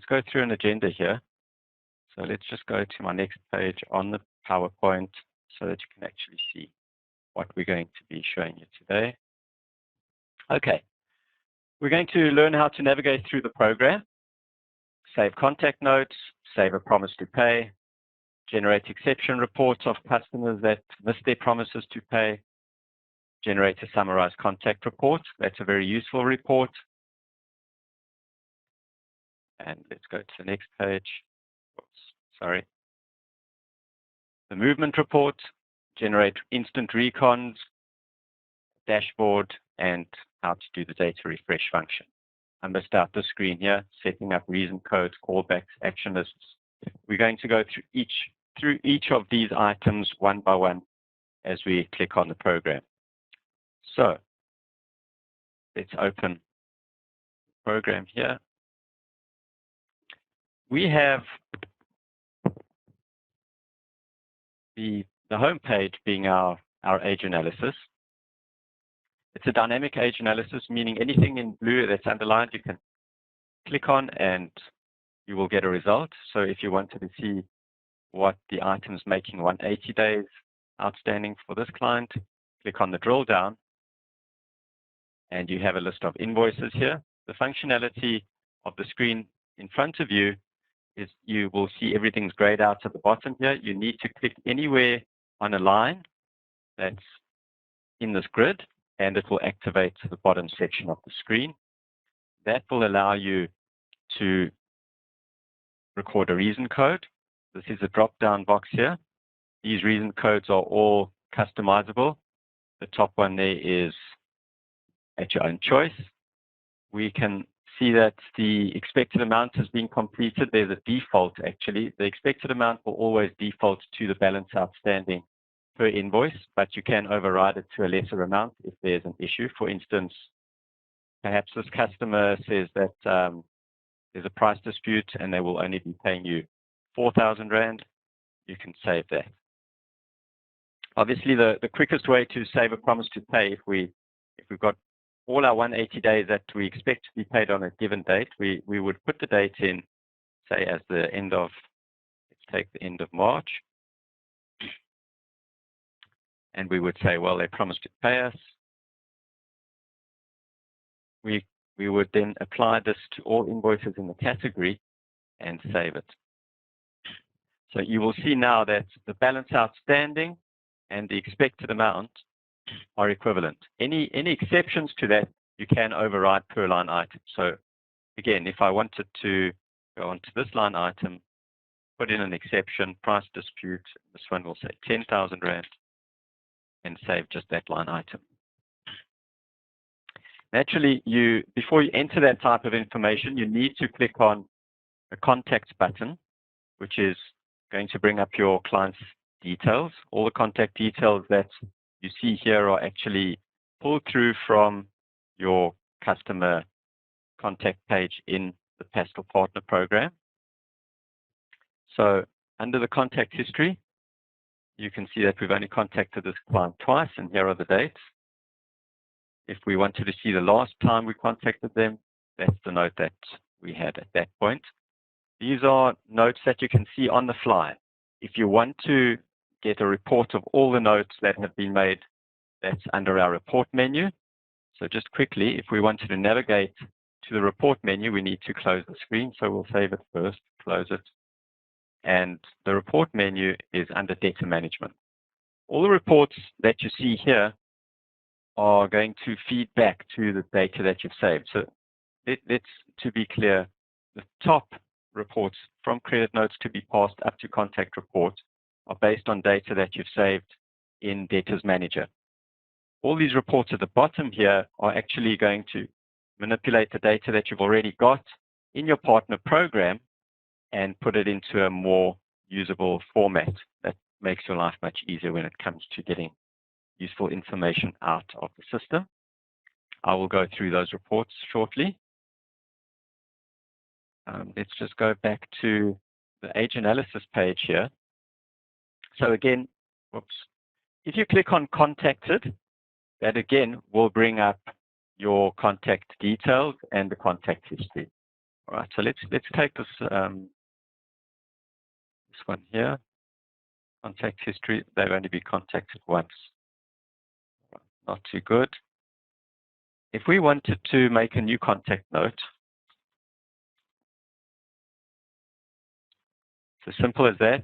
go through an agenda here. So let's just go to my next page on the PowerPoint so that you can actually see what we're going to be showing you today. Okay, we're going to learn how to navigate through the program, save contact notes, save a promise to pay, generate exception reports of customers that missed their promises to pay, generate a summarized contact report. That's a very useful report. And let's go to the next page. Oops, sorry. The movement report, generate instant recons, dashboard, and how to do the data refresh function. I missed out the screen here, setting up reason codes, callbacks, action lists. We're going to go through each of these items one by one as we click on the program. So let's open the program here. We have the home page being our age analysis. It's a dynamic age analysis, meaning anything in blue that's underlined, you can click on and you will get a result. So if you wanted to see what the item's making 180 days outstanding for this client, click on the drill down and you have a list of invoices here. The functionality of the screen in front of you is you will see everything's grayed out at the bottom here. You need to click anywhere on a line that's in this grid, and it will activate the bottom section of the screen. That will allow you to record a reason code. This is a drop-down box here. These reason codes are all customizable. The top one there is at your own choice. We can see that the expected amount has been completed. There's a default, actually. The expected amount will always default to the balance outstanding per invoice, but you can override it to a lesser amount if there's an issue. For instance, perhaps this customer says that there's a price dispute and they will only be paying you 4,000 Rand. You can save that. Obviously, the quickest way to save a promise to pay, if we've got all our 180 days that we expect to be paid on a given date, we would put the date in, say, as the end of, let's take the end of March. And we would say, well, they promised to pay us. We would then apply this to all invoices in the category and save it. So you will see now that the balance outstanding and the expected amount are equivalent. Any exceptions to that, you can override per line item. So again, if I wanted to go onto this line item, put in an exception, price dispute, this one will say 10,000 Rand, and save just that line item. Naturally, before you enter that type of information, you need to click on a contact button, which is going to bring up your client's details. All the contact details that you see here are actually pulled through from your customer contact page in the Pastel Partner Program. So under the contact history, you can see that we've only contacted this client twice, and here are the dates. If we wanted to see the last time we contacted them, that's the note that we had at that point. These are notes that you can see on the fly. If you want to get a report of all the notes that have been made, that's under our report menu. So just quickly, if we wanted to navigate to the report menu, we need to close the screen. So we'll save it first, close it. And the report menu is under data management. All the reports that you see here are going to feed back to the data that you've saved. So let's, to be clear, the top reports from credit notes to be passed up to contact report are based on data that you've saved in Debtors Manager. All these reports at the bottom here are actually going to manipulate the data that you've already got in your partner program and put it into a more usable format that makes your life much easier when it comes to getting useful information out of the system. I will go through those reports shortly. Let's just go back to the age analysis page here. So again, if you click on contacted, that again will bring up your contact details and the contact history. All right, so let's take this this one here. Contact history. They've only been contacted once. Not too good. If we wanted to make a new contact note, it's as simple as that.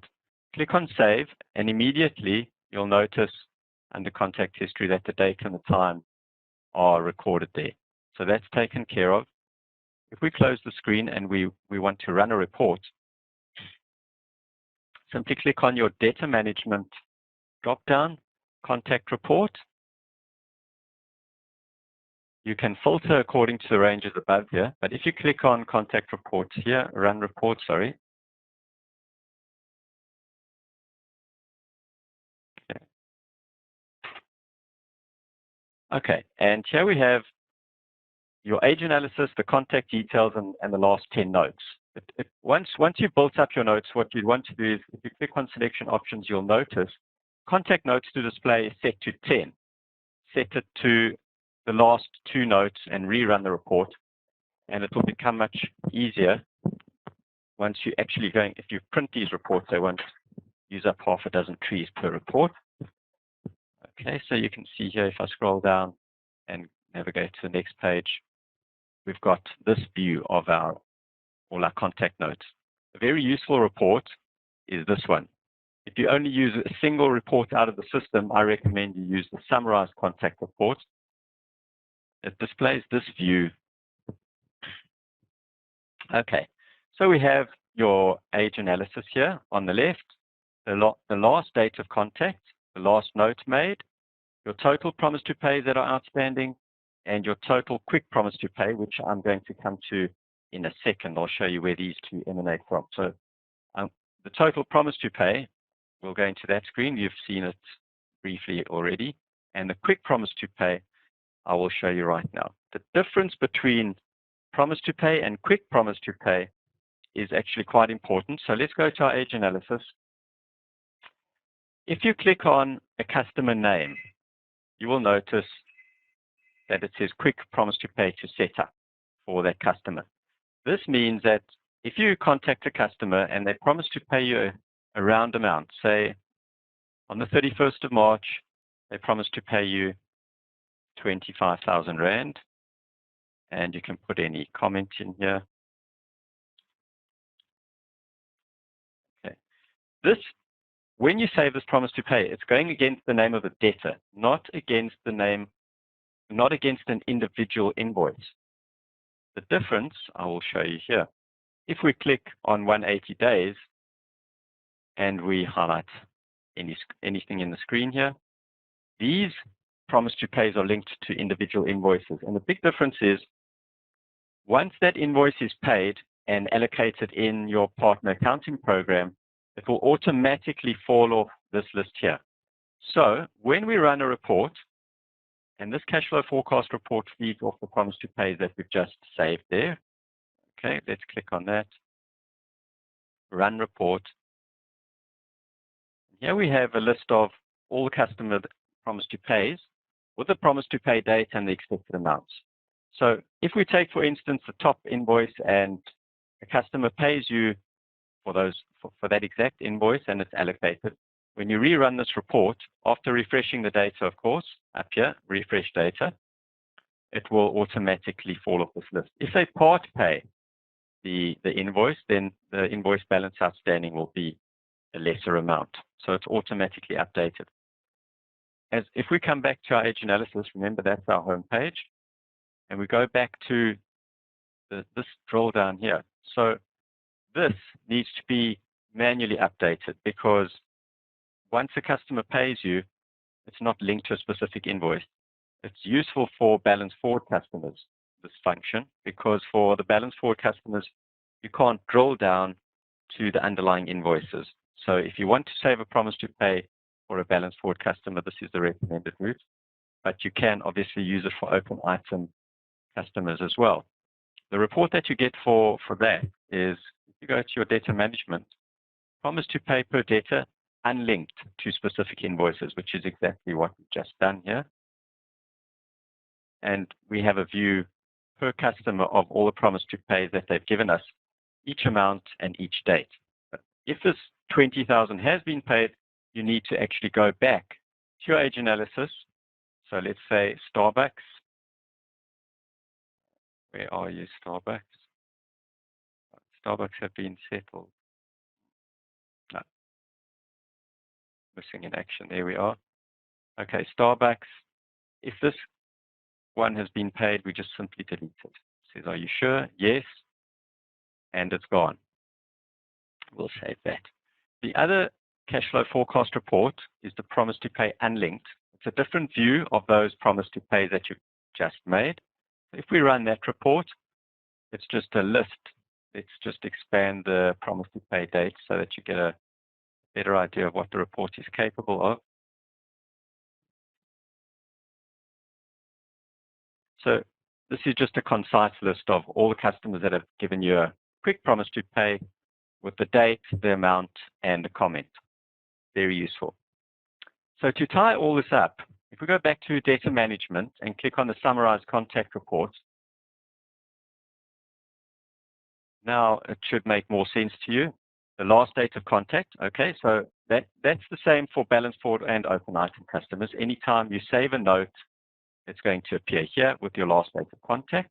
Click on Save, and immediately you'll notice under Contact History that the date and the time are recorded there. So that's taken care of. If we close the screen and we want to run a report, simply click on your Data Management drop-down, Contact Report. You can filter according to the ranges above here, but if you click on Contact Reports here, Run Report, sorry. Okay, and here we have your age analysis, the contact details, and the last 10 notes. Once you've built up your notes, what you'd want to do is, if you click on Selection Options, you'll notice Contact Notes to Display is set to 10. Set it to the last 2 notes and rerun the report, and it will become much easier once you actually going, if you print these reports, they won't use up half a dozen trees per report. Okay, so you can see here, if I scroll down and navigate to the next page, we've got this view of all our contact notes. A very useful report is this one. If you only use a single report out of the system, I recommend you use the summarized contact report. It displays this view. Okay, so we have your age analysis here on the left, the last date of contact, the last note made, your total promise to pay that are outstanding, and your total quick promise to pay, which I'm going to come to in a second. I'll show you where these two emanate from. So the total promise to pay, we'll go into that screen. You've seen it briefly already. And the quick promise to pay, I will show you right now. The difference between promise to pay and quick promise to pay is actually quite important. So let's go to our age analysis. If you click on a customer name, you will notice that it says quick promise to pay to set up for that customer. This means that if you contact a customer and they promise to pay you a round amount, say on the 31st of March, they promise to pay you 25,000 Rand, and you can put any comment in here. Okay. When you save this promise to pay, it's going against the name of the debtor, not against an individual invoice. The difference, I will show you here. If we click on 180 days and we highlight anything in the screen here, these promise to pays are linked to individual invoices. And the big difference is once that invoice is paid and allocated in your partner accounting program, it will automatically fall off this list here. So when we run a report, and this cash flow forecast report feeds off the promise to pay that we've just saved there. Okay, let's click on that. Run report. Here we have a list of all the customer promise to pays with the promise to pay date and the expected amounts. So if we take, for instance, the top invoice and a customer pays you for that exact invoice and it's allocated, when you rerun this report, after refreshing the data, of course, up here, refresh data, it will automatically fall off this list. If they part pay the invoice, then the invoice balance outstanding will be a lesser amount. So it's automatically updated. If we come back to our age analysis, remember that's our home page, and we go back to this drill down here. So this needs to be manually updated because once a customer pays you, it's not linked to a specific invoice. It's useful for balance forward customers, this function, because for the balance forward customers, you can't drill down to the underlying invoices. So if you want to save a promise to pay for a balance forward customer, this is the recommended route. But you can obviously use it for open item customers as well. The report that you get for that is, if you go to your debtor management, promise to pay per debtor unlinked to specific invoices, which is exactly what we've just done here. And we have a view per customer of all the promise to pay that they've given us, each amount and each date. If this 20,000 has been paid, you need to actually go back to your age analysis. So let's say Starbucks. Where are you, Starbucks? Starbucks have been settled. No. Missing in action. There we are. Okay, Starbucks. If this one has been paid, we just simply delete it. It says, are you sure? Yes. And it's gone. We'll save that. The other cash flow forecast report is the promise to pay unlinked. It's a different view of those promise to pay that you've just made. If we run that report, it's just a list. Let's just expand the promise to pay date so that you get a better idea of what the report is capable of. So this is just a concise list of all the customers that have given you a quick promise to pay with the date, the amount, and the comment. Very useful. So to tie all this up, if we go back to data management and click on the summarized contact report, now it should make more sense to you. The last date of contact, okay, so that's the same for balance forward and open item customers. Anytime you save a note, it's going to appear here with your last date of contact.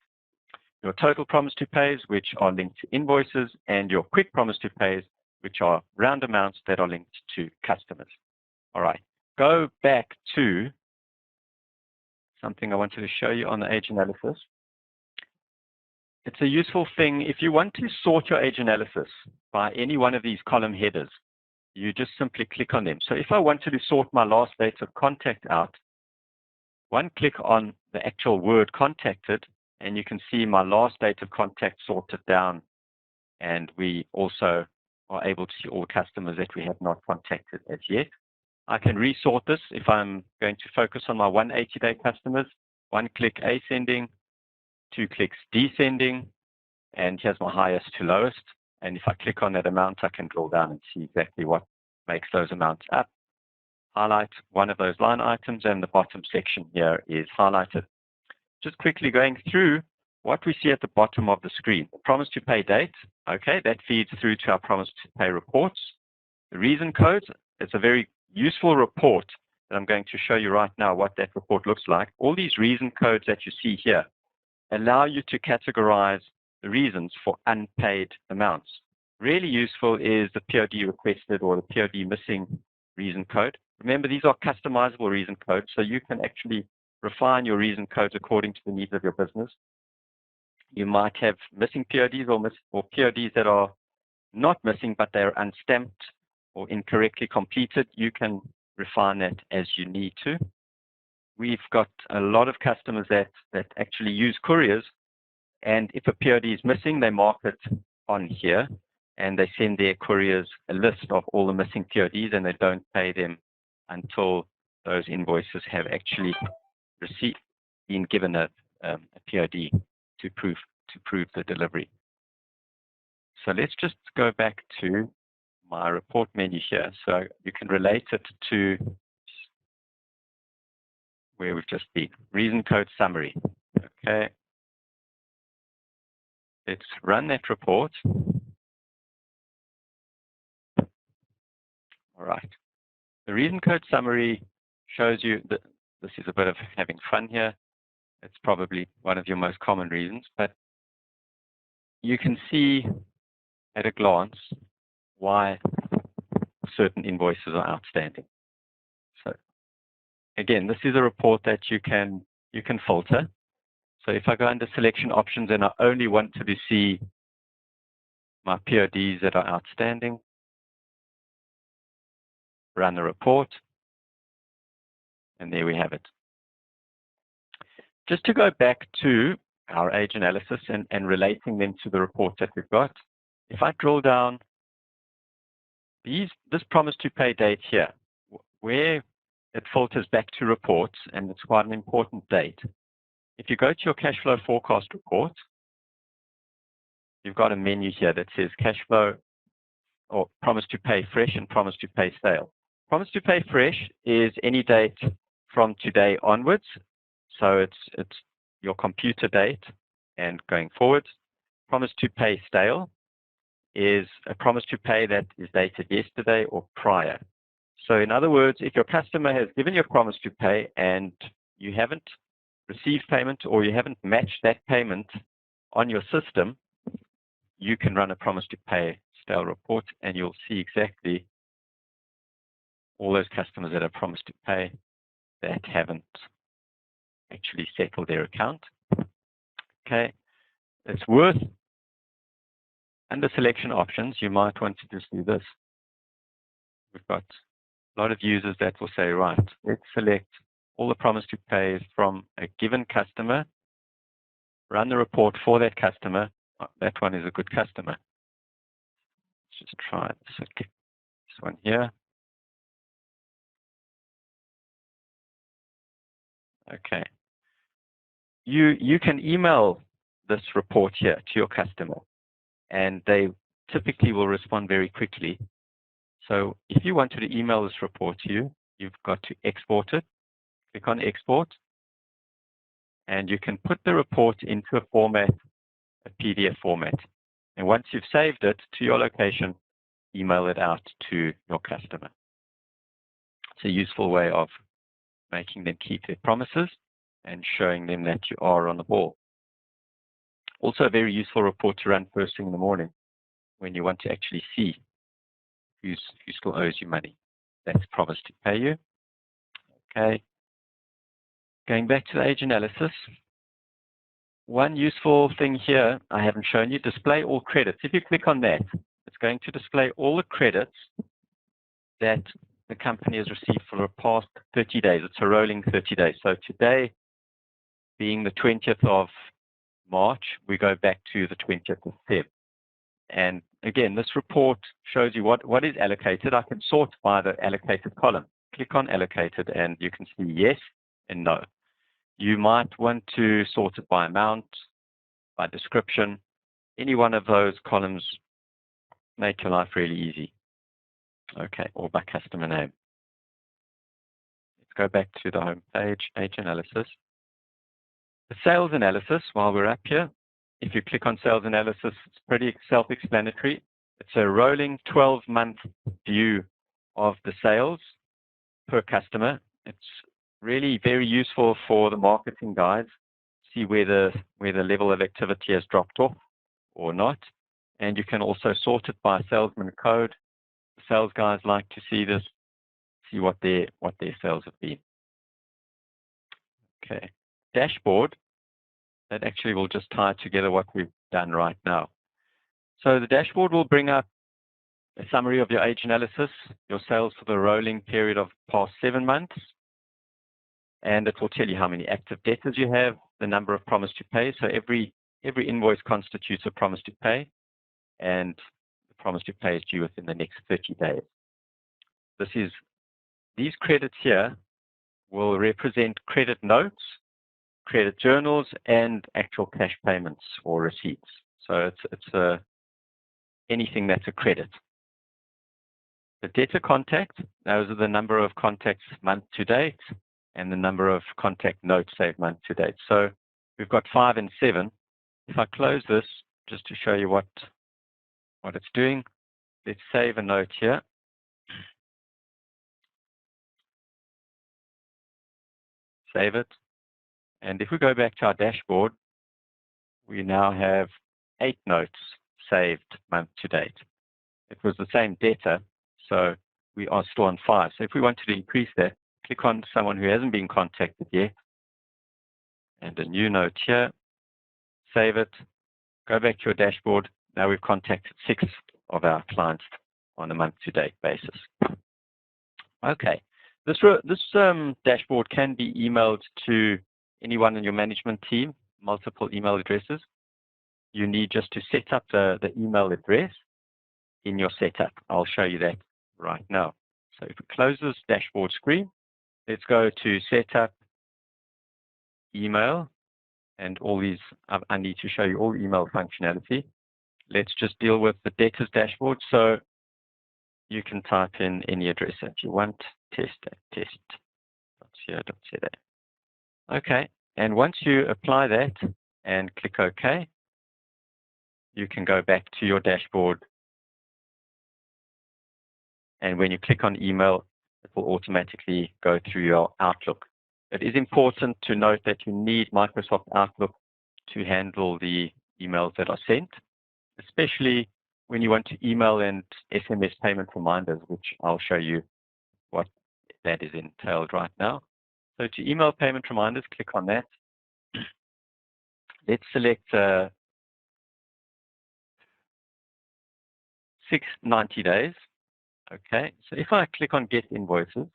Your total promise to pays, which are linked to invoices, and your quick promise to pays, which are round amounts that are linked to customers. All right, go back to something I wanted to show you on the age analysis. It's a useful thing. If you want to sort your age analysis by any one of these column headers, you just simply click on them. So if I wanted to sort my last date of contact out, one click on the actual word contacted, and you can see my last date of contact sorted down. And we also are able to see all the customers that we have not contacted as yet. I can resort this if I'm going to focus on my 180-day customers. One click ascending, 2 clicks descending, and here's my highest to lowest. And if I click on that amount, I can drill down and see exactly what makes those amounts up. Highlight one of those line items, and the bottom section here is highlighted. Just quickly going through what we see at the bottom of the screen. The promise to pay date, okay, that feeds through to our promise to pay reports. The reason codes, it's a very useful report that I'm going to show you right now what that report looks like. All these reason codes that you see here allow you to categorize the reasons for unpaid amounts. Really useful is the POD requested or the POD missing reason code. Remember, these are customizable reason codes, so you can actually refine your reason codes according to the needs of your business. You might have missing PODs or PODs that are not missing, but they're unstamped or incorrectly completed. You can refine that as you need to. We've got a lot of customers that actually use couriers, and if a POD is missing, they mark it on here, and they send their couriers a list of all the missing PODs, and they don't pay them until those invoices have actually been given a POD to prove the delivery. So let's just go back to my report menu here, so you can relate it to where we've just been. Reason code summary. Okay. Let's run that report. All right. The reason code summary shows you that this is a bit of having fun here. It's probably one of your most common reasons, but you can see at a glance why certain invoices are outstanding. So again, this is a report that you can filter. So if I go under selection options and I only wanted to see my PODs that are outstanding, run the report, and there we have it. Just to go back to our age analysis and relating them to the report that we've got, if I drill down, this promise to pay date here, where it filters back to reports, and it's quite an important date. If you go to your cash flow forecast report, you've got a menu here that says cash flow or promise to pay fresh and promise to pay stale. Promise to pay fresh is any date from today onwards. So it's your computer date and going forward. Promise to pay stale is a promise to pay that is dated yesterday or prior. So in other words, if your customer has given you a promise to pay and you haven't received payment or you haven't matched that payment on your system, you can run a promise to pay stale report and you'll see exactly all those customers that have promised to pay that haven't actually settled their account. Okay, it's worth, under selection options, you might want to just do this. We've got a lot of users that will say, right, let's select all the promise to pay from a given customer, run the report for that customer. Oh, that one is a good customer. Let's just try this one here. Okay. You can email this report here to your customer, and they typically will respond very quickly. So if you wanted to email this report to you, you've got to export it. Click on export, and you can put the report into a format, a PDF format. And once you've saved it to your location, email it out to your customer. It's a useful way of making them keep their promises and showing them that you are on the ball. Also a very useful report to run first thing in the morning when you want to actually see who still owes you money. That's promised to pay you. Okay. Going back to the age analysis, one useful thing here I haven't shown you, display all credits. If you click on that, it's going to display all the credits that the company has received for the past 30 days. It's a rolling 30 days. So today, being the 20th of March, we go back to the 20th of Feb. And again, this report shows you what is allocated. I can sort by the allocated column. Click on allocated and you can see yes and no. You might want to sort it by amount, by description. Any one of those columns make your life really easy. Okay, or by customer name. Let's go back to the home page, age analysis. The sales analysis, while we're up here, if you click on sales analysis, it's pretty self-explanatory. It's a rolling 12-month view of the sales per customer. It's really very useful for the marketing guys to see where the level of activity has dropped off or not. And you can also sort it by salesman code. The sales guys like to see this, see what their sales have been. Okay, dashboard. That actually will just tie together what we've done right now. So the dashboard will bring up a summary of your age analysis, your sales for the rolling period of past 7 months, and it will tell you how many active debtors you have, the number of promise to pay. So every invoice constitutes a promise to pay, and the promise to pay is due within the next 30 days. These credits here will represent credit notes, credit journals, and actual cash payments or receipts. So it's anything that's a credit. The debtor contact, those are the number of contacts month to date and the number of contact notes saved month to date. So we've got 5 and 7. If I close this, just to show you what it's doing, let's save a note here. Save it. And if we go back to our dashboard, we now have 8 notes saved month to date. It was the same debtor, so we are still on 5. So if we wanted to increase that, click on someone who hasn't been contacted yet, and a new note here, save it, go back to your dashboard. Now we've contacted 6 of our clients on a month-to-date basis. Okay, this dashboard can be emailed to anyone in your management team, multiple email addresses. You need just to set up the email address in your setup. I'll show you that right now. So if we close this dashboard screen, let's go to setup, email, and all these. I need to show you all email functionality. Let's just deal with the debtors dashboard. So you can type in any address that you want, test.co.za. Okay, and once you apply that, and click OK. You can go back to your dashboard, and when you click on email, it will automatically go through your Outlook. It is important to note that you need Microsoft Outlook to handle the emails that are sent, especially when you want to email and SMS payment reminders, which I'll show you what that is entailed right now. So to email payment reminders, click on that. Let's select 90 days. Okay, so if I click on Get Invoices,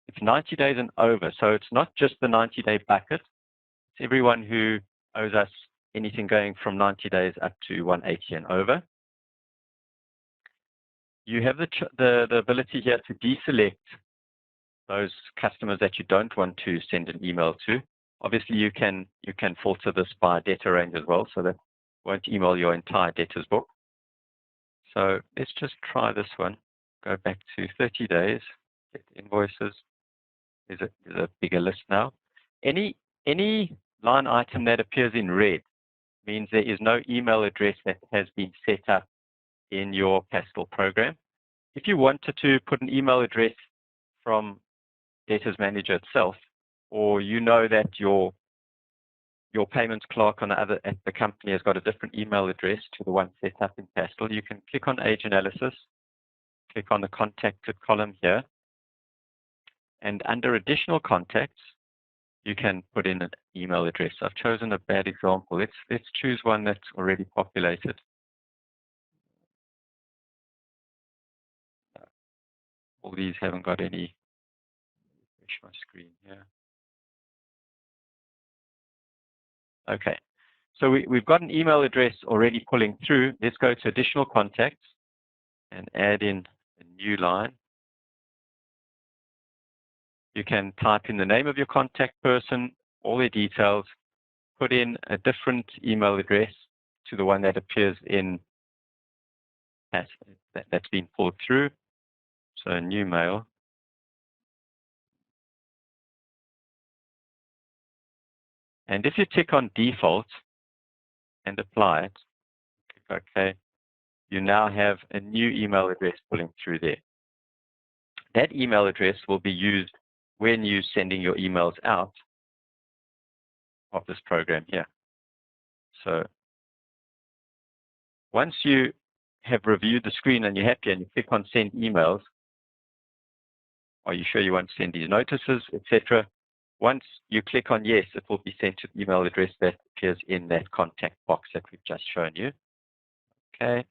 it's 90 days and over. So it's not just the 90-day bucket. It's everyone who owes us anything going from 90 days up to 180 and over. You have the ability here to deselect those customers that you don't want to send an email to. Obviously, you can filter this by debtor range as well, so that won't email your entire debtors book. So let's just try this one. Go back to 30 days, get invoices. There's a bigger list now. Any line item that appears in red means there is no email address that has been set up in your Pastel program. If you wanted to put an email address from Debtors Manager itself, or you know that your payments clerk at the company has got a different email address to the one set up in Pastel, you can click on Age Analysis, click on the Contacted column here, and under Additional Contacts, you can put in an email address. I've chosen a bad example. Let's choose one that's already populated. All these haven't got any. Refresh my screen here. Okay, so we've got an email address already pulling through. Let's go to Additional Contacts and add in a new line. You can type in the name of your contact person, all their details, put in a different email address to the one that appears in that's been pulled through. So a new mail. And if you tick on default and apply it, click OK, you now have a new email address pulling through there. That email address will be used when you're sending your emails out of this program here. So once you have reviewed the screen and you're happy and you click on Send Emails, are you sure you want to send these notices, etc.? Once you click on Yes, it will be sent to the email address that appears in that contact box that we've just shown you. Okay,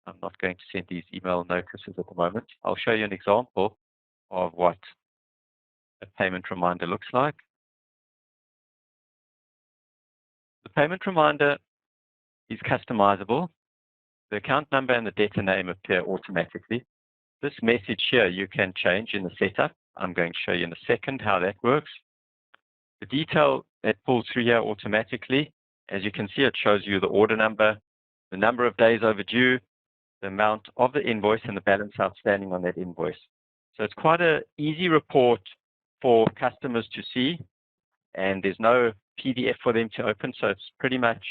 I'm not going to send these email notices at the moment. I'll show you an example of what a payment reminder looks like. The payment reminder is customizable. The account number and the debtor name appear automatically. This message here you can change in the setup. I'm going to show you in a second how that works. The detail that pulls through here automatically, as you can see, it shows you the order number, the number of days overdue, the amount of the invoice, and the balance outstanding on that invoice. So it's quite an easy report for customers to see, and there's no PDF for them to open, so it's pretty much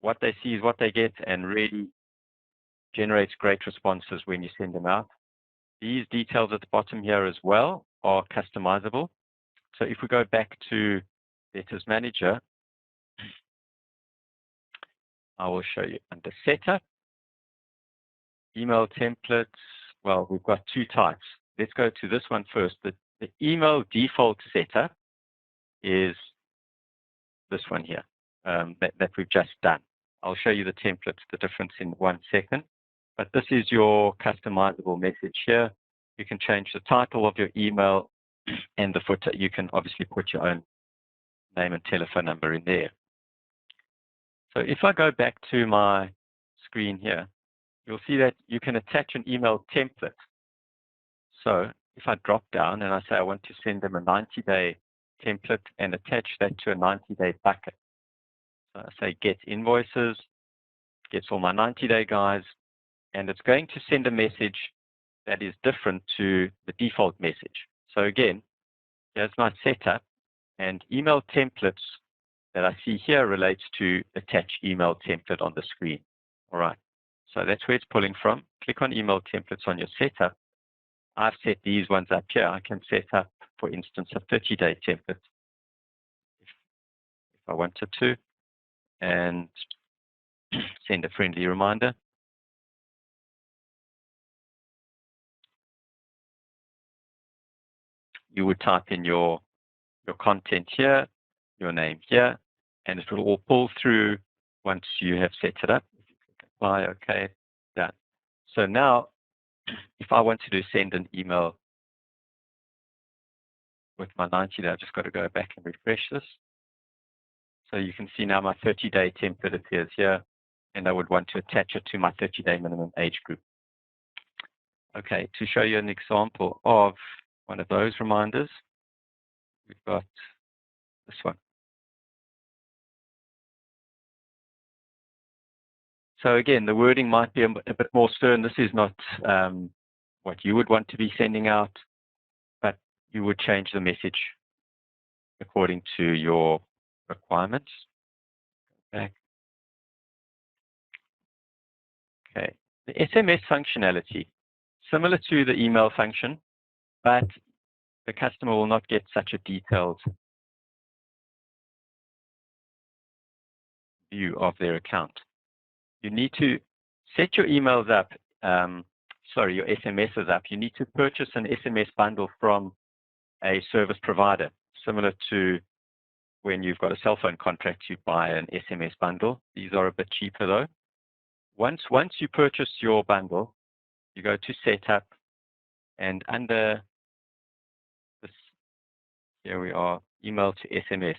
what they see is what they get, and really generates great responses when you send them out. These details at the bottom here as well are customizable. So if we go back to Debtors Manager, I will show you under Setup, Email Templates. Well, we've got two types. Let's go to this one first. The email default setup is this one here that we've just done. I'll show you the templates, the difference in 1 second. But this is your customizable message here. You can change the title of your email and the footer. You can obviously put your own name and telephone number in there. So if I go back to my screen here, you'll see that you can attach an email template. So if I drop down and I say I want to send them a 90-day template and attach that to a 90-day bucket. So I say get invoices, gets all my 90-day guys, and it's going to send a message that is different to the default message. So again, here's my setup, and email templates that I see here relates to attach email template on the screen. All right, so that's where it's pulling from. Click on email templates on your setup. I've set these ones up here. I can set up, for instance, a 30-day template if I wanted to, and send a friendly reminder. You would type in your content here, your name here, and it will all pull through once you have set it up. If you click apply, okay, done. So now, if I wanted to send an email with my 90-day, I've just got to go back and refresh this. So you can see now my 30-day template appears here, and I would want to attach it to my 30-day minimum age group. Okay, to show you an example of one of those reminders, we've got this one. So again, the wording might be a bit more stern. This is not what you would want to be sending out, but you would change the message according to your requirements. Back. Okay, the SMS functionality, similar to the email function, but the customer will not get such a detailed view of their account. You need to set your emails up, your SMSs up. You need to purchase an SMS bundle from a service provider, similar to when you've got a cell phone contract, you buy an SMS bundle. These are a bit cheaper though. Once you purchase your bundle, you go to setup, and under this, here we are, email to SMS.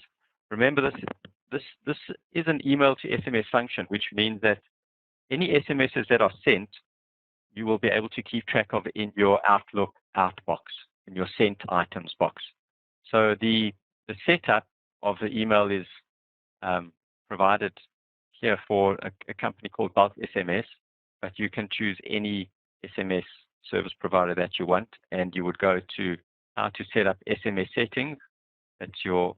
Remember this is an email to SMS function, which means that any SMSs that are sent, you will be able to keep track of in your Outlook outbox, in your sent items box. So the setup of the email is provided here for a company called Bulk SMS, but you can choose any SMS service provider that you want, and you would go to how to set up SMS settings. That's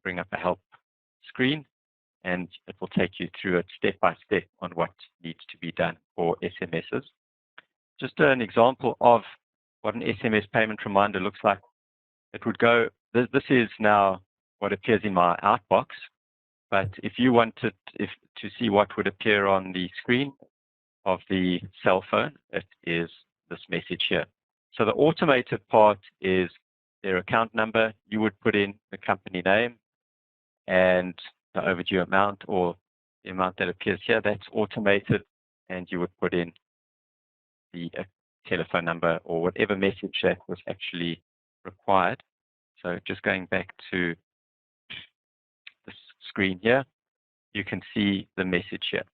bring up a help screen, and it will take you through it step by step on what needs to be done for SMSs. Just an example of what an SMS payment reminder looks like. It would go, this is now what appears in my outbox, but if you wanted to see what would appear on the screen of the cell phone, it is this message here. So the automated part is their account number. You would put in the company name and the overdue amount, or the amount that appears here. That's automated, and you would put in the telephone number or whatever message that was actually required. So just going back to this screen here, you can see the message here.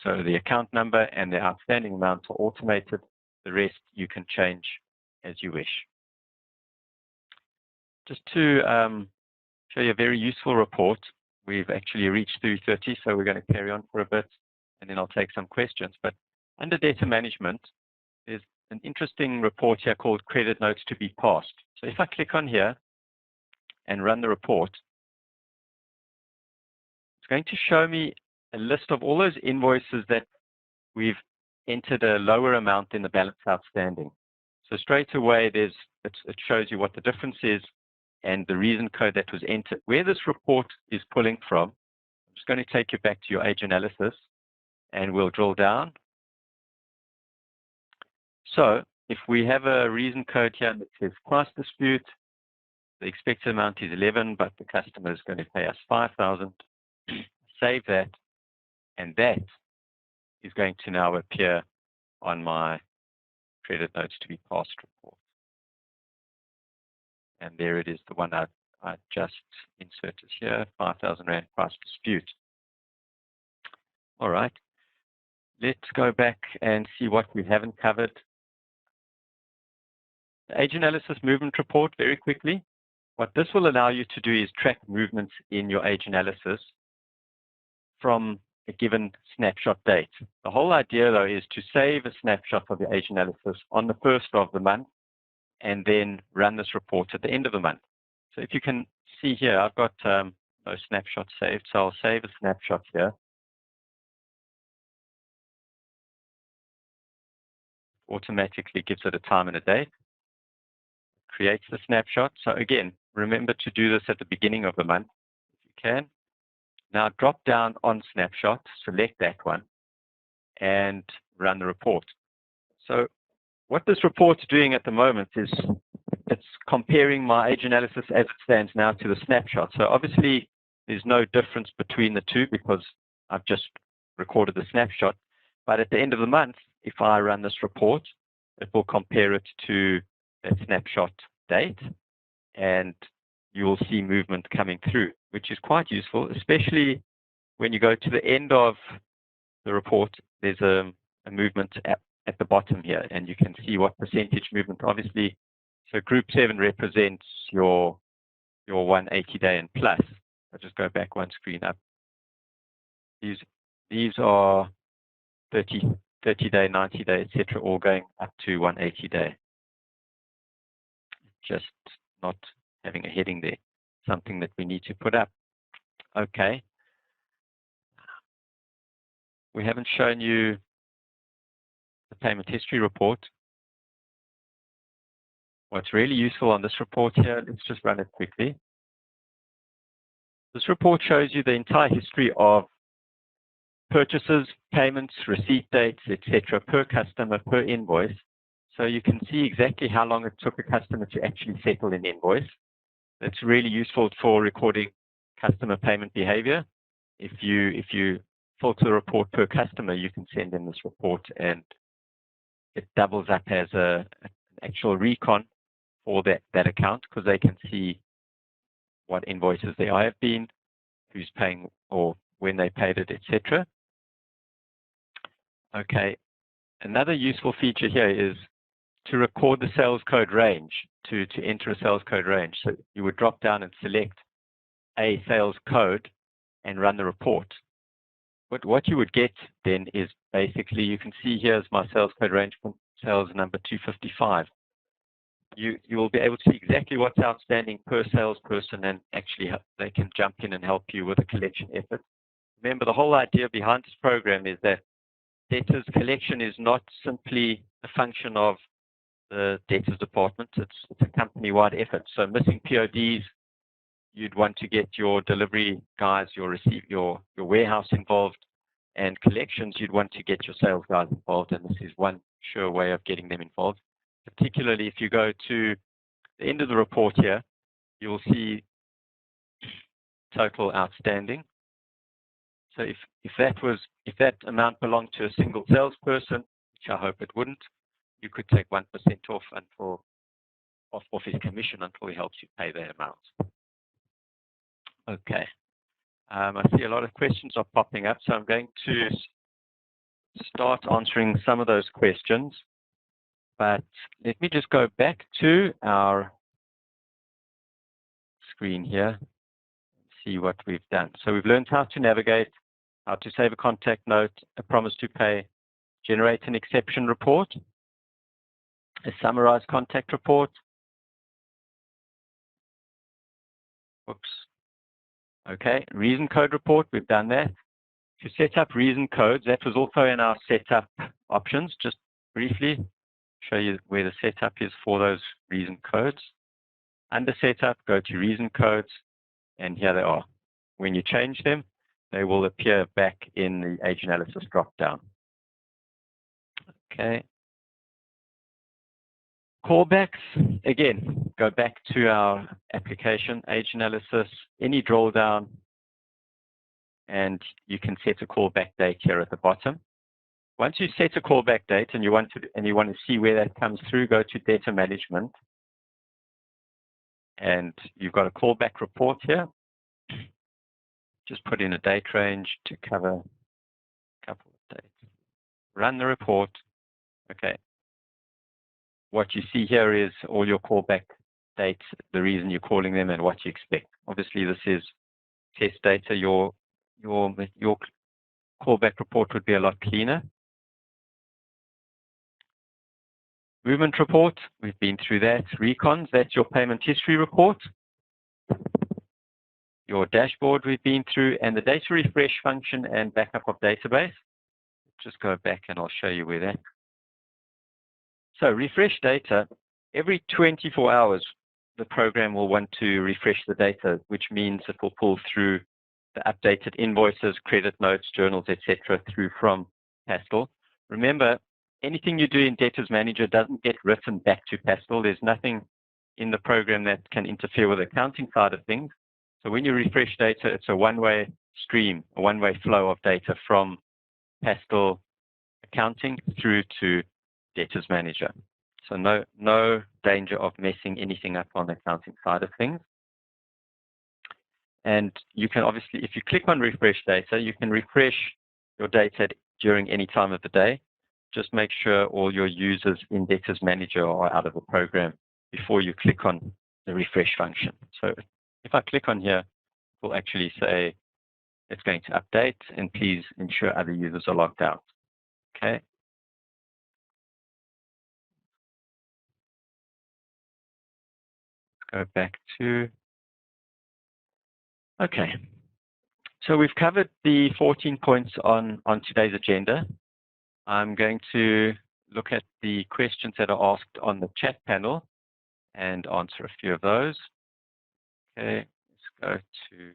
So the account number and the outstanding amount are automated. The rest you can change as you wish. Just to show you a very useful report. We've actually reached 3:30, so we're going to carry on for a bit, and then I'll take some questions. But under data management, there's an interesting report here called Credit Notes to be Passed. So if I click on here and run the report, it's going to show me a list of all those invoices that we've entered a lower amount than the balance outstanding. So straight away, it shows you what the difference is and the reason code that was entered. Where this report is pulling from, I'm just going to take you back to your age analysis, and we'll drill down. So if we have a reason code here that says price dispute, the expected amount is 11, but the customer is going to pay us 5,000. Save that, and that is going to now appear on my credit notes to be passed report. And there it is, the one I just inserted here, 5,000 Rand price dispute. All right, let's go back and see what we haven't covered. The age analysis movement report, very quickly. What this will allow you to do is track movements in your age analysis from a given snapshot date. The whole idea, though, is to save a snapshot of your age analysis on the 1st of the month and then run this report at the end of the month. So if you can see here, I've got No snapshot saved, so I'll save a snapshot here. Automatically gives it a time and a date. Creates the snapshot. So again, remember to do this at the beginning of the month if you can. Now drop down on snapshot, select that one, and run the report. So what this report's doing at the moment is it's comparing my age analysis as it stands now to the snapshot. So obviously there's no difference between the two because I've just recorded the snapshot. But at the end of the month, if I run this report, it will compare it to that snapshot date, and you will see movement coming through, which is quite useful, especially when you go to the end of the report. There's a movement at the bottom here, and you can see what percentage movement, obviously. So Group 7 represents your 180 day and plus. I'll just go back one screen up. These are 30 day, 90 day, etc., all going up to 180 day. Just not having a heading there, something that we need to put up. Okay. We haven't shown you the payment history report. What's really useful on this report here, let's just run it quickly. This report shows you the entire history of purchases, payments, receipt dates, etc., per customer, per invoice. So you can see exactly how long it took a customer to actually settle an invoice. That's really useful for recording customer payment behavior. If you filter the report per customer, you can send in this report and it doubles up as an actual recon for that account, because they can see what invoices there have been, who's paying or when they paid it, etc. Okay, another useful feature here is to record the sales code range, to enter a sales code range. So you would drop down and select a sales code and run the report. But what you would get then is basically, you can see here's my sales code range from sales number 255. You will be able to see exactly what's outstanding per salesperson, and actually they can jump in and help you with a collection effort. Remember, the whole idea behind this program is that debtors collection is not simply a function of the debtors department. It's a company-wide effort. So missing PODs, you'd want to get your delivery guys, your warehouse involved, and collections, you'd want to get your sales guys involved, and this is one sure way of getting them involved. Particularly if you go to the end of the report here, you'll see total outstanding. So if that amount belonged to a single salesperson, which I hope it wouldn't, you could take 1% off his commission until he helps you pay that amount. Okay. I see a lot of questions are popping up, so I'm going to start answering some of those questions. But let me just go back to our screen here and see what we've done. So we've learned how to navigate, how to save a contact note, a promise to pay, generate an exception report, a summarized contact report. Whoops. Okay, reason code report, we've done that. To set up reason codes, that was also in our setup options. Just briefly show you where the setup is for those reason codes. Under setup, go to reason codes, and here they are. When you change them, they will appear back in the age analysis drop-down. Okay. Callbacks, again, go back to our application, age analysis, any drill down, and you can set a callback date here at the bottom. Once you set a callback date and you want to see where that comes through, go to data management, and you've got a callback report here. Just put in a date range to cover a couple of dates. Run the report. Okay. What you see here is all your callback dates, the reason you're calling them, and what you expect. Obviously, this is test data. Your callback report would be a lot cleaner. Movement report, we've been through that. Recons, that's your payment history report. your dashboard we've been through, and the data refresh function and backup of database. Just go back and I'll show you where that. So refresh data, every 24 hours, the program will want to refresh the data, which means it will pull through the updated invoices, credit notes, journals, etc. through from Pastel. Remember, anything you do in Debtors Manager doesn't get written back to Pastel. There's nothing in the program that can interfere with the accounting side of things. So when you refresh data, it's a one-way stream, a one-way flow of data from Pastel accounting through to Debtors Manager. So no danger of messing anything up on the accounting side of things. And you can obviously, if you click on refresh data, you can refresh your data during any time of the day. Just make sure all your users in Debtors Manager are out of the program before you click on the refresh function. So if I click on here, it will actually say it's going to update, and please ensure other users are logged out. Okay. Let's go back to, okay. So we've covered the 14 points on today's agenda. I'm going to look at the questions that are asked on the chat panel and answer a few of those. Okay, let's go to,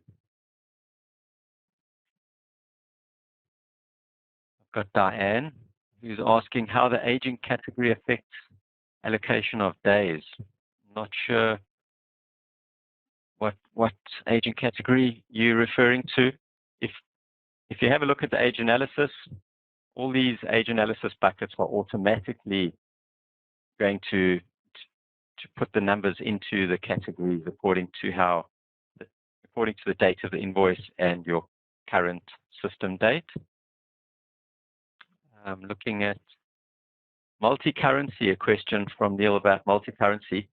I've got Diane, who's asking how the aging category affects allocation of days. Not sure what aging category you're referring to. If you have a look at the age analysis, all these age analysis buckets are automatically going to put the numbers into the categories according to the date of the invoice and your current system date. I'm looking at multi-currency, a question from Neil about multi-currency.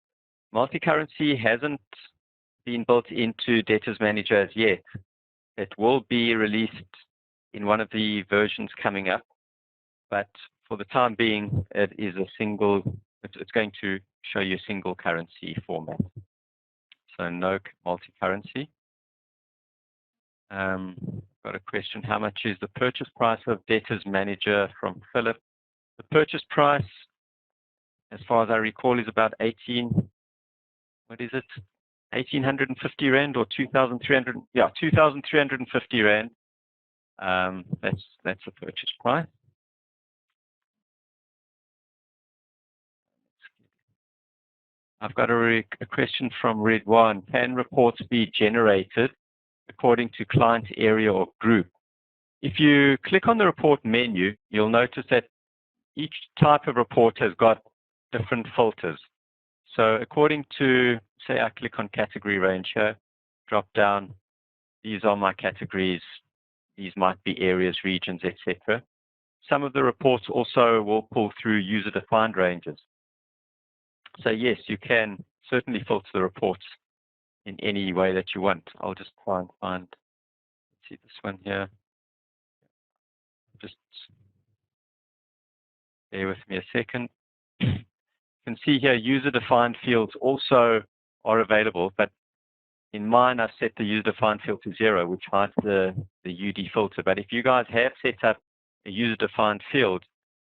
Multi-currency hasn't been built into Debtors Manager as yet. It will be released in one of the versions coming up, but for the time being, it is a single, it's going to show you a single currency format. So no multi-currency. Got a question, how much is the purchase price of Debtors Manager from Philip? The purchase price, as far as I recall, is about 1,850 Rand or 2,300, yeah, 2,350 Rand. That's the purchase price. I've got a question from Redwan. Can reports be generated according to client area or group? If you click on the report menu, you'll notice that each type of report has got different filters. So according to, say I click on category range here, drop down, these are my categories, these might be areas, regions, etc. Some of the reports also will pull through user-defined ranges. So yes, you can certainly filter the reports in any way that you want. I'll just try and find, let's see this one here. Just bear with me a second. You can see here user-defined fields also are available, but in mine I've set the user-defined field to 0, which hides the UD filter. But if you guys have set up a user-defined field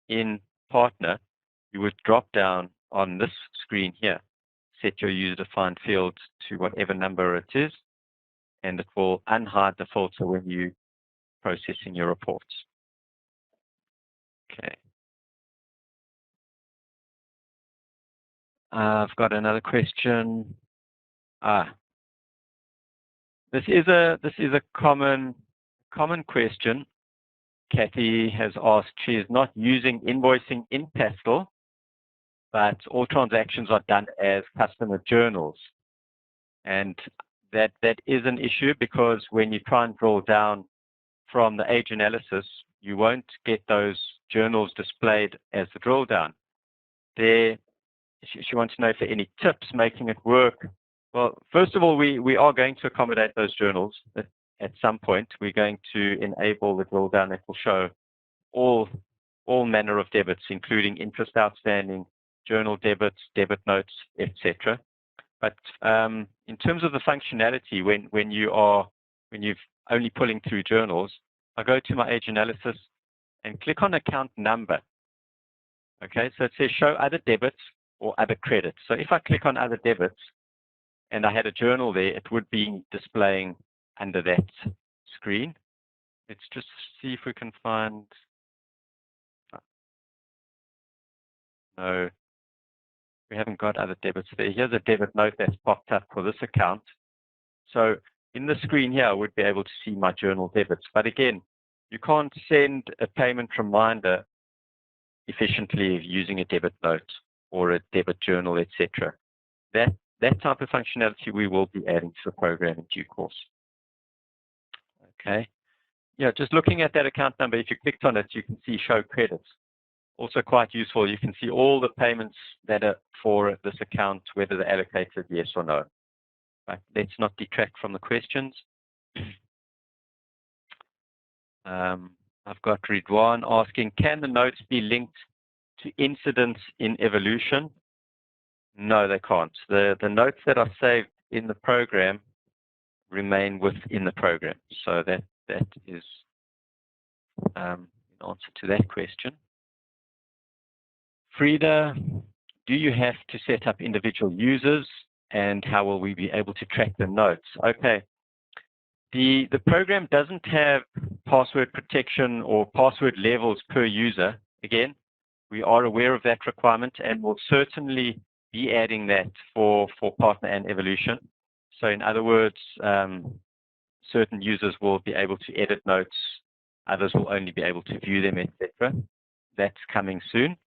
in Partner, you would drop down on this screen here, set your user-defined field to whatever number it is, and it will unhide the filter when you processing your reports. Okay. I've got another question. This is a common question. Kathy has asked. She is not using invoicing in Pastel, but all transactions are done as customer journals. And that is an issue because when you try and drill down from the age analysis, you won't get those journals displayed as the drill down. She wants to know if there are any tips making it work. Well, first of all, we are going to accommodate those journals at some point. We're going to enable the drill down that will show all manner of debits, including interest outstanding, journal debits, debit notes, etc. But in terms of the functionality, when you're only pulling through journals, I go to my age analysis and click on account number. Okay, so it says show other debits or other credits. So if I click on other debits and I had a journal there, it would be displaying under that screen. Let's just see if we can find. No, we haven't got other debits there. Here's a debit note that's popped up for this account. So in the screen here, I would be able to see my journal debits. But again, you can't send a payment reminder efficiently using a debit note or a debit journal, etc. That type of functionality we will be adding to the program in due course. Okay. Yeah, just looking at that account number, if you clicked on it, you can see show credits. Also quite useful. You can see all the payments that are for this account, whether they're allocated yes or no. But let's not detract from the questions. I've got Ridwan asking, can the notes be linked to incidents in evolution? No, they can't. The notes that are saved in the program remain within the program. So that is an answer to that question. Frida, do you have to set up individual users, and how will we be able to track the notes? Okay. The program doesn't have password protection or password levels per user. Again, we are aware of that requirement and will certainly be adding that for Partner and Evolution. So in other words, certain users will be able to edit notes, others will only be able to view them, etc. That's coming soon.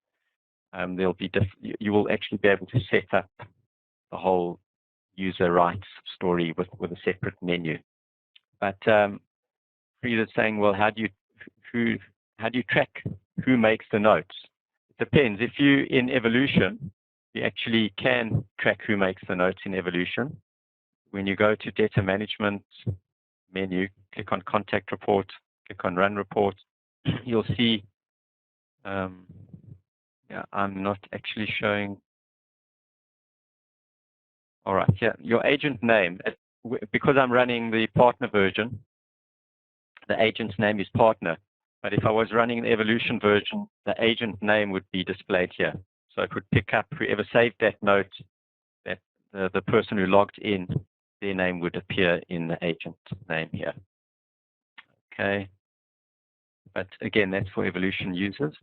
There'll be you will actually be able to set up the whole user rights story with a separate menu. But Frida's saying, well, how do you track who makes the notes? It depends. If you in Evolution, you actually can track who makes the notes in Evolution. When you go to Data Management menu, click on Contact Report, click on Run Report, you'll see. Yeah, I'm not actually showing. All right, yeah, your agent name. Because I'm running the partner version, the agent's name is partner. But if I was running the Evolution version, the agent name would be displayed here. So it would pick up whoever saved that note, that the person who logged in, their name would appear in the agent name here. Okay. But again, that's for Evolution users.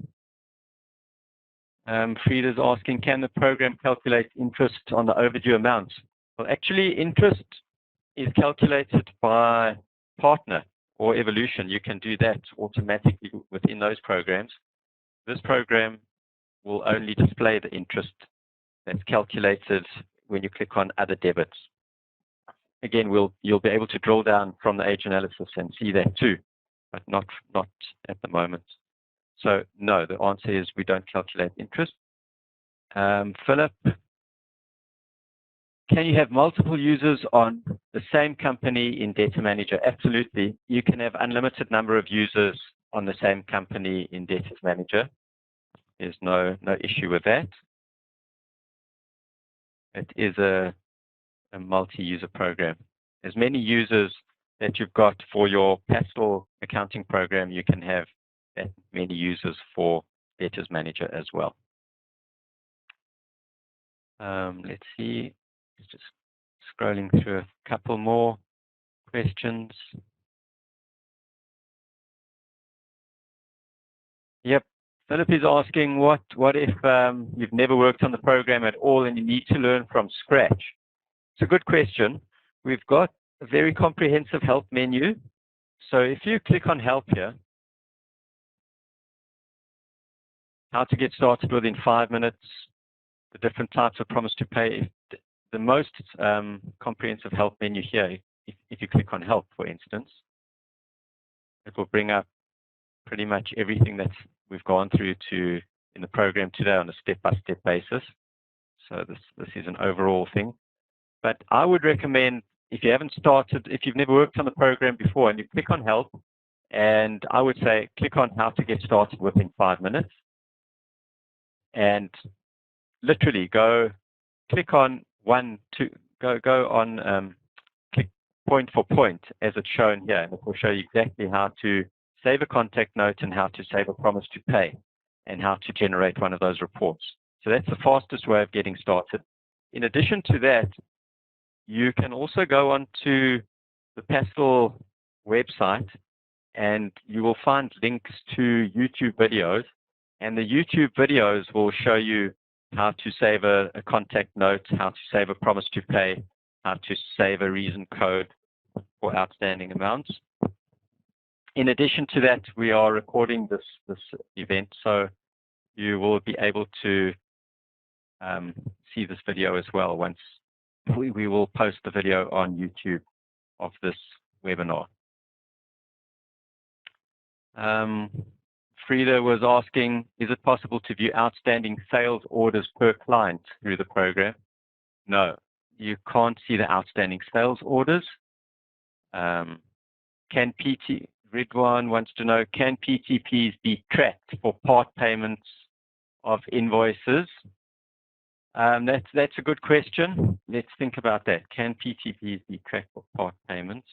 Frida's asking, can the program calculate interest on the overdue amounts? Well, actually, interest is calculated by partner or Evolution. You can do that automatically within those programs. This program will only display the interest that's calculated when you click on other debits. Again, you'll be able to drill down from the age analysis and see that too, but not at the moment. So no, the answer is we don't calculate interest. Philip, can you have multiple users on the same company in Data Manager? Absolutely. You can have unlimited number of users on the same company in Data Manager. There's no issue with that. It is a multi-user program. As many users that you've got for your Pastel accounting program, you can have that many users for Debtors Manager as well. Let's see, just scrolling through a couple more questions. Yep, Philip is asking, what if you've never worked on the program at all and you need to learn from scratch? It's a good question. We've got a very comprehensive help menu. So if you click on help here, how to get started within 5 minutes, the different types of promise to pay, the most comprehensive help menu here, if you click on help, for instance, it will bring up pretty much everything that we've gone through in the program today on a step-by-step basis. So this is an overall thing. But I would recommend, if you haven't started, if you've never worked on the program before, and you click on help, and I would say click on how to get started within 5 minutes, and literally go click on go on, click point for point as it's shown here, and it will show you exactly how to save a contact note and how to save a promise to pay and how to generate one of those reports. So that's the fastest way of getting started. In addition to that, you can also go on to the Pastel website and you will find links to YouTube videos, and the YouTube videos will show you how to save a contact note, how to save a promise to pay, how to save a reason code for outstanding amounts. In addition to that, we are recording this event, so you will be able to see this video as well once we will post the video on YouTube of this webinar. Frida was asking, is it possible to view outstanding sales orders per client through the program? No, you can't see the outstanding sales orders. Ridwan wants to know, can PTPs be tracked for part payments of invoices? That's a good question. Let's think about that. Can PTPs be tracked for part payments?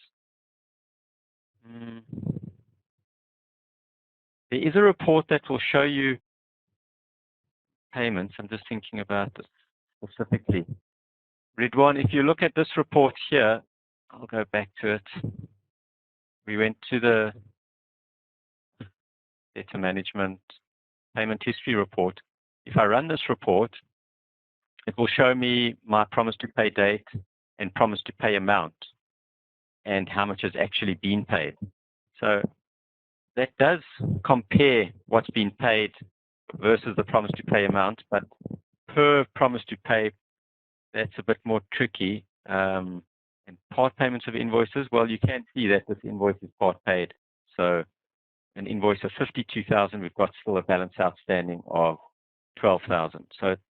There is a report that will show you payments. I'm just thinking about this specifically. Ridwan, if you look at this report here, I'll go back to it. We went to the data management payment history report. If I run this report, it will show me my promise to pay date and promise to pay amount and how much has actually been paid. So that does compare what's been paid versus the promise to pay amount, but per promise to pay, that's a bit more tricky. And part payments of invoices, well, you can see that this invoice is part paid. So an invoice of 52,000, we've got still a balance outstanding of 12,000. So it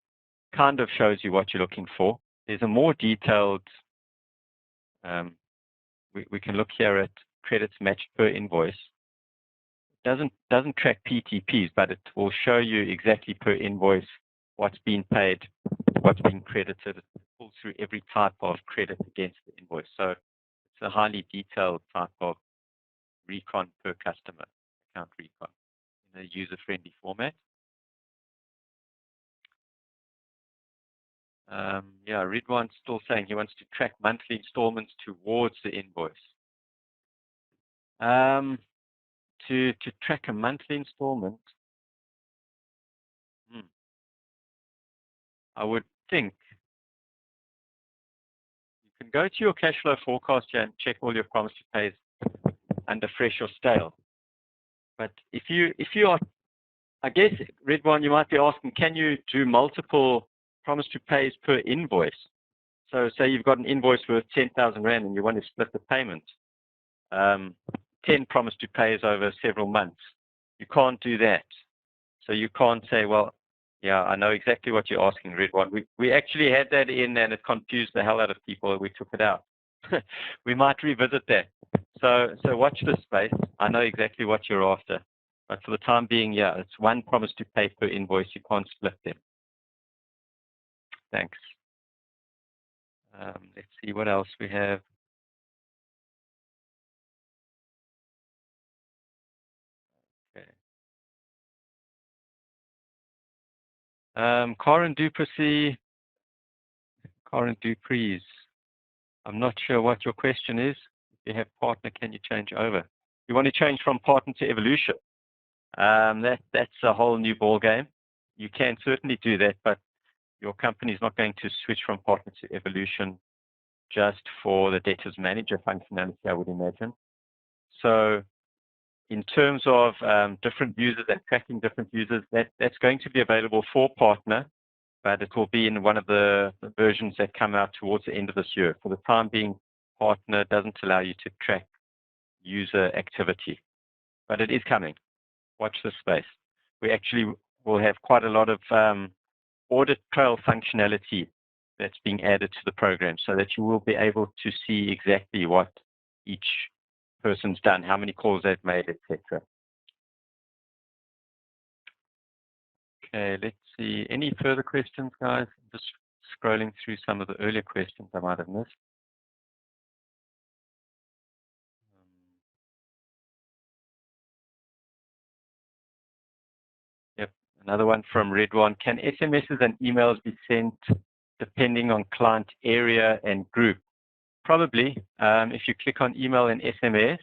kind of shows you what you're looking for. There's a more detailed, we can look here at credits matched per invoice. It doesn't track PTPs, but it will show you exactly per invoice what's been paid, what's been credited. It pulls through every type of credit against the invoice. So it's a highly detailed type of recon per customer, account recon, in a user-friendly format. Yeah, Ridwan's still saying he wants to track monthly installments towards the invoice. To track a monthly installment, I would think you can go to your cash flow forecast here and check all your promise to pays under fresh or stale. But if you are, I guess, Ridwan, you might be asking, can you do multiple promise to pays per invoice? So say you've got an invoice worth 10,000 Rand and you want to split the payment. 10 promise to pays over several months. You can't do that. So you can't say, well, yeah, I know exactly what you're asking, Ridwan. We actually had that in and it confused the hell out of people. We took it out. We might revisit that. So watch this space. I know exactly what you're after. But for the time being, yeah, it's one promise to pay per invoice. You can't split them. Thanks. Let's see what else we have. Okay. Karen Duplessis. I'm not sure what your question is. If you have partner, can you change over? You want to change from partner to evolution? That's a whole new ball game. You can certainly do that, but your company is not going to switch from partner to evolution just for the debtors manager functionality, I would imagine. So in terms of different users and tracking different users, that's going to be available for partner, but it will be in one of the versions that come out towards the end of this year. For the time being, partner doesn't allow you to track user activity, but it is coming. Watch this space. We actually will have quite a lot of audit trail functionality that's being added to the program so that you will be able to see exactly what each person's done, how many calls they've made, etc. Okay, let's see. Any further questions, guys? Just scrolling through some of the earlier questions I might have missed. Yep, another one from Redwan. Can SMSs and emails be sent depending on client area and group? Probably. If you click on email and SMS,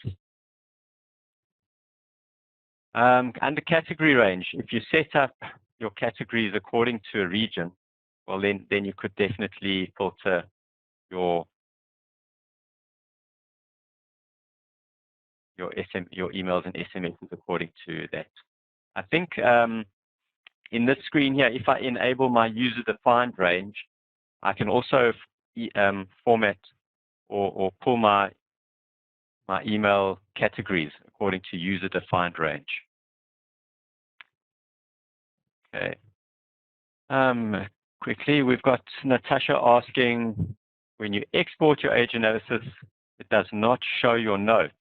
under category range, if you set up your categories according to a region, well, then you could definitely filter your emails and SMSs according to that. I think in this screen here, if I enable my user-defined range, I can also format or pull my email categories according to user-defined range. Okay. Quickly, we've got Natasha asking, when you export your age analysis, it does not show your notes.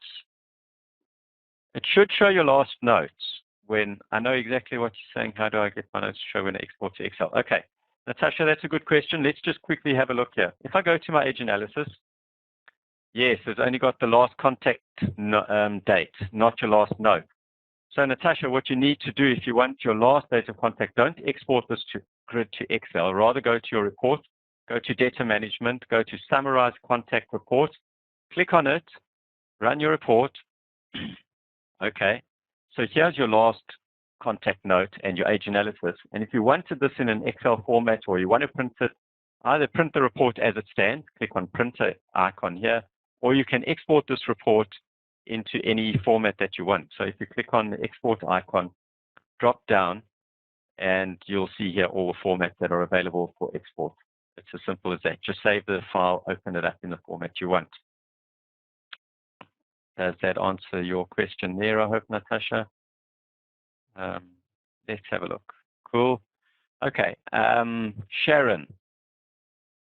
It should show your last notes. When I know exactly what you're saying, how do I get my notes to show when I export to Excel? Okay, Natasha, that's a good question. Let's just quickly have a look here. If I go to my age analysis, yes, it's only got the last contact date, not your last note. So Natasha, what you need to do if you want your last date of contact, don't export this to Grid to Excel. Rather go to your report, go to data management, go to summarize contact report, click on it, run your report. Okay, so here's your last contact note and your age analysis. And if you wanted this in an Excel format or you want to print it, either print the report as it stands, click on printer icon here, or you can export this report into any format that you want. So if you click on the export icon, drop down, and you'll see here all the formats that are available for export. It's as simple as that. Just save the file, open it up in the format you want. Does that answer your question there, I hope, Natasha? Let's have a look. Cool. Okay. Sharon,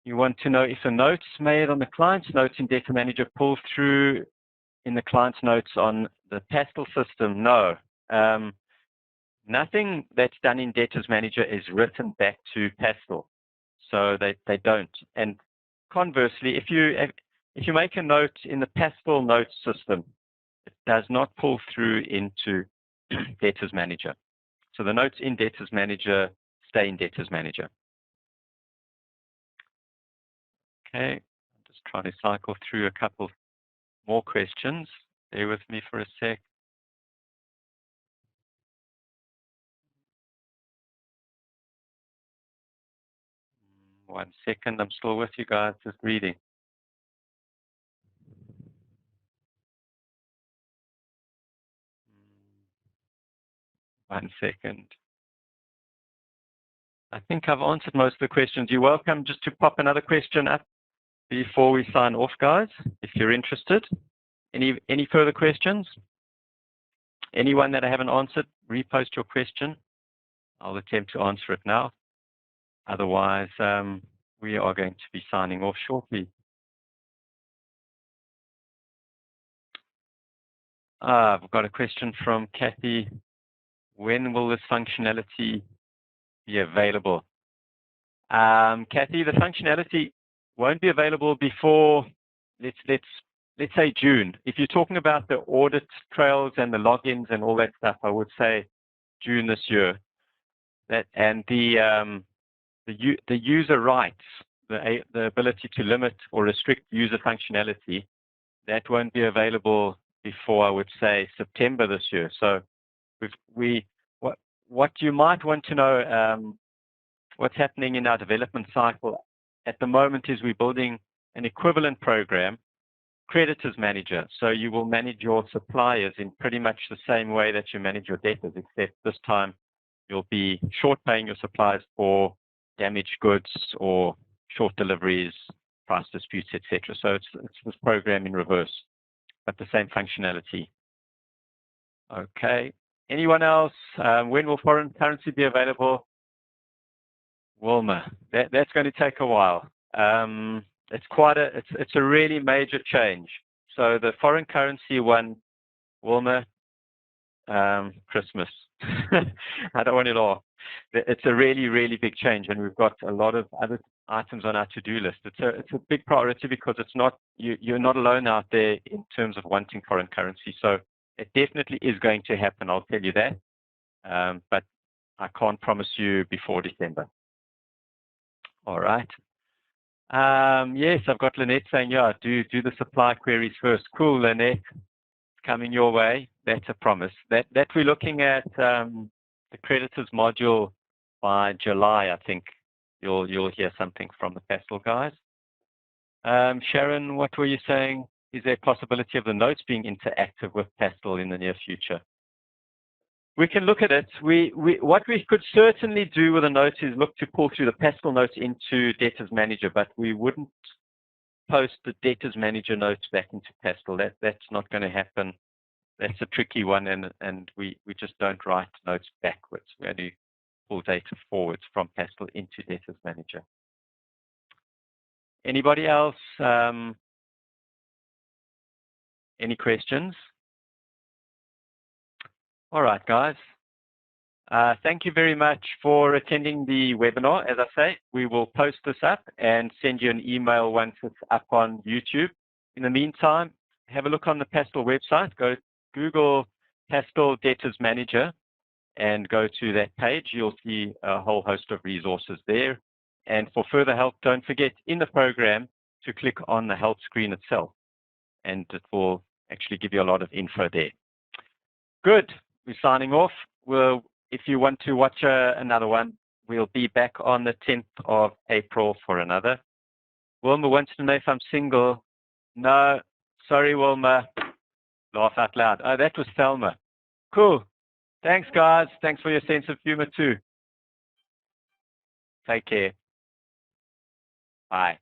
you want to know if the notes made on the client's notes in Data Manager pull through in the client's notes on the Pastel system? No. Nothing that's done in Debtors Manager is written back to Pastel, so they don't. And conversely, if you make a note in the Pastel notes system, it does not pull through into Debtors Manager. So the notes in Debtors Manager stay in Debtors Manager. Okay, I'm just trying to cycle through a couple more questions. Bear with me for a sec. One second, I'm still with you guys, just reading. One second. I think I've answered most of the questions. You're welcome just to pop another question up before we sign off, guys, if you're interested. Any further questions? Anyone that I haven't answered, repost your question. I'll attempt to answer it now. Otherwise, we are going to be signing off shortly. I've got a question from Kathy. When will this functionality be available? Kathy, the functionality won't be available before, let's say June. If you're talking about the audit trails and the logins and all that stuff, I would say June this year. And the user rights, the ability to limit or restrict user functionality, that won't be available before, I would say, September this year. So what you might want to know, what's happening in our development cycle at the moment is we're building an equivalent program, Creditors Manager. So you will manage your suppliers in pretty much the same way that you manage your debtors, except this time you'll be short paying your suppliers for damaged goods or short deliveries, price disputes, etc. So it's this program in reverse, but the same functionality. Okay. Anyone else? When will foreign currency be available? Wilma, that's going to take a while. It's a really major change. So the foreign currency one, Wilma, Christmas. I don't want it all. it's a really, really big change, and we've got a lot of other items on our to-do list. It's a big priority because it's not you're not alone out there in terms of wanting foreign currency. So it definitely is going to happen. I'll tell you that, but I can't promise you before December. All right. Yes, I've got Lynette saying, yeah, do the supply queries first. Cool, Lynette, coming your way. That's a promise. That we're looking at the creditors module by July, I think. You'll hear something from the Pastel guys. Sharon, what were you saying? Is there a possibility of the notes being interactive with Pastel in the near future? We can look at it. What we could certainly do with the notes is look to pull through the Pastel notes into Debtors Manager, but we wouldn't post the Debtors Manager notes back into Pastel. That's not going to happen. That's a tricky one, and we just don't write notes backwards. We only pull data forwards from Pastel into Debtors Manager. Anybody else? Any questions? All right, guys. Thank you very much for attending the webinar. As I say, we will post this up and send you an email once it's up on YouTube. In the meantime, have a look on the Pastel website. Go Google Pastel Debtors Manager and go to that page. You'll see a whole host of resources there. And for further help, don't forget in the program to click on the help screen itself, and it will actually give you a lot of info there. Good. We're signing off. If you want to watch another one, we'll be back on the 10th of April for another. Wilma wants to know if I'm single. No, sorry, Wilma. Laugh out loud. Oh, that was Thelma. Cool. Thanks, guys. Thanks for your sense of humor, too. Take care. Bye.